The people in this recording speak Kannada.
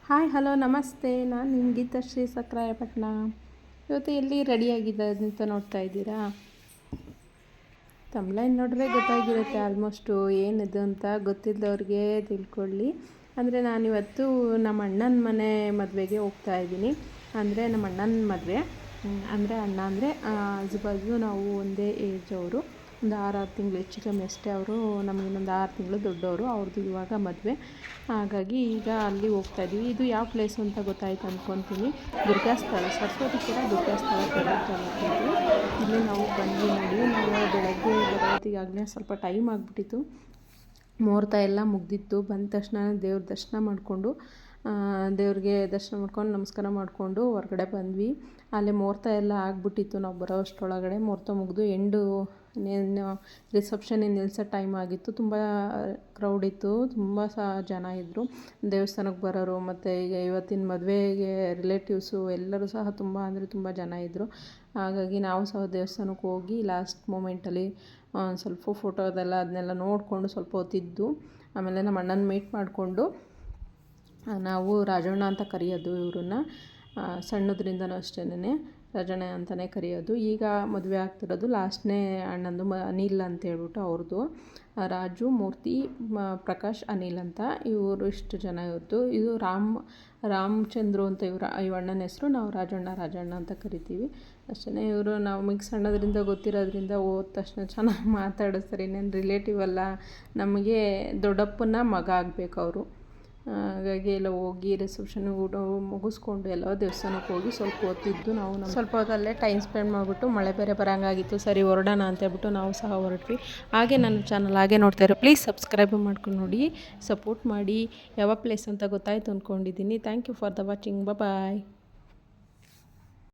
ಹಾಯ್ ಹಲೋ ನಮಸ್ತೆ. ನಾನು ನಿಮ್ಮ ಗೀತಾಶ್ರೀ ಸಕ್ರಾಯಪಟ್ಟಣ. ಇವತ್ತು ಎಲ್ಲಿ ರೆಡಿಯಾಗಿದೆ ಅಂತ ನೋಡ್ತಾ ಇದ್ದೀರಾ? ತಮ್ಲೈನ್ ನೋಡಿದ್ರೆ ಗೊತ್ತಾಗಿರುತ್ತೆ ಆಲ್ಮೋಸ್ಟು ಏನಿದು ಅಂತ. ಗೊತ್ತಿಲ್ಲದವ್ರಿಗೆ ತಿಳ್ಕೊಳ್ಳಿ. ಅಂದರೆ ನಾನಿವತ್ತು ನಮ್ಮ ಅಣ್ಣನ ಮನೆ ಮದುವೆಗೆ ಹೋಗ್ತಾ ಇದ್ದೀನಿ. ಅಂದರೆ ನಮ್ಮ ಅಣ್ಣನ ಮದುವೆ. ಅಂದರೆ ಅಣ್ಣ ಅಂದರೆ ಆಜು ಬಾಜು ನಾವು ಒಂದೇ ಏಜ್ ಅವರು. ಒಂದು 6 ತಿಂಗಳು ಹೆಚ್ಚು ಕಮ್ಮಿ ಅಷ್ಟೇ. ಅವರು ನಮಗಿನ್ನೊಂದು 6 ತಿಂಗಳು ದೊಡ್ಡವರು. ಅವ್ರದ್ದು ಇವಾಗ ಮದುವೆ. ಹಾಗಾಗಿ ಈಗ ಅಲ್ಲಿ ಹೋಗ್ತಾ ಇದ್ದೀವಿ. ಇದು ಯಾವ ಪ್ಲೇಸು ಅಂತ ಗೊತ್ತಾಯ್ತು ಅಂದ್ಕೊತೀನಿ. ದುರ್ಗಾಸ್ಥಳ, ಸರಸ್ವತಿಪುರ ದುರ್ಗಾಸ್ಥಳ ತಾಲೂಕಿದ್ದು. ಇಲ್ಲಿ ನಾವು ಬಂದ್ವಿ ನೋಡಿ. ನಾವು ಬೆಳಗ್ಗೆ ಬರೋತ್ತಿಗಾಗಲೇ ಸ್ವಲ್ಪ ಟೈಮ್ ಆಗಿಬಿಟ್ಟಿತ್ತು. ಮುಹೂರ್ತ ಎಲ್ಲ ಮುಗ್ದಿತ್ತು. ಬಂದ ತಕ್ಷಣ ದೇವ್ರ ದರ್ಶನ ಮಾಡಿಕೊಂಡು ದೇವ್ರಿಗೆ ದರ್ಶನ ಮಾಡ್ಕೊಂಡು ನಮಸ್ಕಾರ ಮಾಡಿಕೊಂಡು ಹೊರಗಡೆ ಬಂದ್ವಿ. ಅಲ್ಲಿ ಮುಹೂರ್ತ ಎಲ್ಲ ಆಗಿಬಿಟ್ಟಿತ್ತು. ನಾವು ಬರೋ ಅಷ್ಟರೊಳಗಡೆ ಮುಹೂರ್ತ ಮುಗಿದು ರಿಸೆಪ್ಷನಿಗೆ ನಿಲ್ಲಿಸೋ ಟೈಮ್ ಆಗಿತ್ತು. ತುಂಬ ಕ್ರೌಡ್ ಇತ್ತು. ತುಂಬ ಜನ ಇದ್ದರು. ದೇವಸ್ಥಾನಕ್ಕೆ ಬರೋರು ಮತ್ತು ಈಗ ಇವತ್ತಿನ ಮದುವೆಗೆ ರಿಲೇಟಿವ್ಸು ಎಲ್ಲರೂ ಸಹ ತುಂಬ ಅಂದರೆ ತುಂಬ ಜನ ಇದ್ದರು. ಹಾಗಾಗಿ ನಾವು ಸಹ ದೇವಸ್ಥಾನಕ್ಕೆ ಹೋಗಿ ಲಾಸ್ಟ್ ಮೂಮೆಂಟಲ್ಲಿ ಸ್ವಲ್ಪ ಫೋಟೋ ಅದನ್ನೆಲ್ಲ ನೋಡಿಕೊಂಡು ಸ್ವಲ್ಪ ಹೊತ್ತಿದ್ದು ಆಮೇಲೆ ನಮ್ಮ ಅಣ್ಣನ ಮೀಟ್ ಮಾಡಿಕೊಂಡು ನಾವು ರಾಜಣ್ಣ ಅಂತ ಕರೆಯೋದು ಇವ್ರನ್ನ. ಸಣ್ಣದ್ರಿಂದನೂ ಅಷ್ಟೇನೆ ರಾಜಣ್ಣ ಅಂತಲೇ ಕರೆಯೋದು. ಈಗ ಮದುವೆ ಆಗ್ತಿರೋದು ಲಾಸ್ಟ್ನೇ ಅಣ್ಣಂದು ಅನಿಲ್ ಅಂತ ಹೇಳ್ಬಿಟ್ಟು ಅವ್ರದ್ದು. ರಾಜು, ಮೂರ್ತಿ, ಪ್ರಕಾಶ್, ಅನಿಲ್ ಅಂತ ಇವರು ಇಷ್ಟು ಜನ ಇತ್ತು. ಇದು ರಾಮಚಂದ್ರು ಅಂತ ಇವ ಅಣ್ಣನ ಹೆಸರು. ನಾವು ರಾಜಣ್ಣ ಅಂತ ಕರಿತೀವಿ ಅಷ್ಟೇ. ಇವರು ನಮಗೆ ಸಣ್ಣದ್ರಿಂದ ಗೊತ್ತಿರೋದ್ರಿಂದ ಹೋದ ತಕ್ಷಣ ಚೆನ್ನಾಗಿ ಮಾತಾಡಿಸ್ತಾರೆ. ಇನ್ನೇನು ರಿಲೇಟಿವ್ ಅಲ್ಲ, ನಮಗೆ ದೊಡ್ಡಪ್ಪನ ಮಗ ಆಗಬೇಕು ಅವರು. ಹಾಗಾಗಿ ಎಲ್ಲ ಹೋಗಿ ರಿಸೆಪ್ಷನ್ ಊಟ ಮುಗಿಸ್ಕೊಂಡು ಎಲ್ಲ ದೇವಸ್ಥಾನಕ್ಕೆ ಹೋಗಿ ಸ್ವಲ್ಪ ಹೊತ್ತಿದ್ದು ನಾವು ಸ್ವಲ್ಪ ಹೊತ್ತಲ್ಲೇ ಟೈಮ್ ಸ್ಪೆಂಡ್ ಮಾಡಿಬಿಟ್ಟು ಮಳೆ ಬೇರೆ ಬರೋಂಗಾಗಿತ್ತು. ಸರಿ ಹೊರಡೋಣ ಅಂತ ಹೇಳ್ಬಿಟ್ಟು ನಾವು ಸಹ ಹೊರಟ್ವಿ. ಹಾಗೆ ನನ್ನ ಚಾನಲ್ ಹಾಗೆ ನೋಡ್ತಾ ಇರೋ ಪ್ಲೀಸ್ ಸಬ್ಸ್ಕ್ರೈಬ್ ಮಾಡ್ಕೊಂಡು ನೋಡಿ, ಸಪೋರ್ಟ್ ಮಾಡಿ. ಯಾವ ಪ್ಲೇಸ್ ಅಂತ ಗೊತ್ತಾಯಿತು ಅಂದ್ಕೊಂಡಿದ್ದೀನಿ. Thank you for the watching. Bye.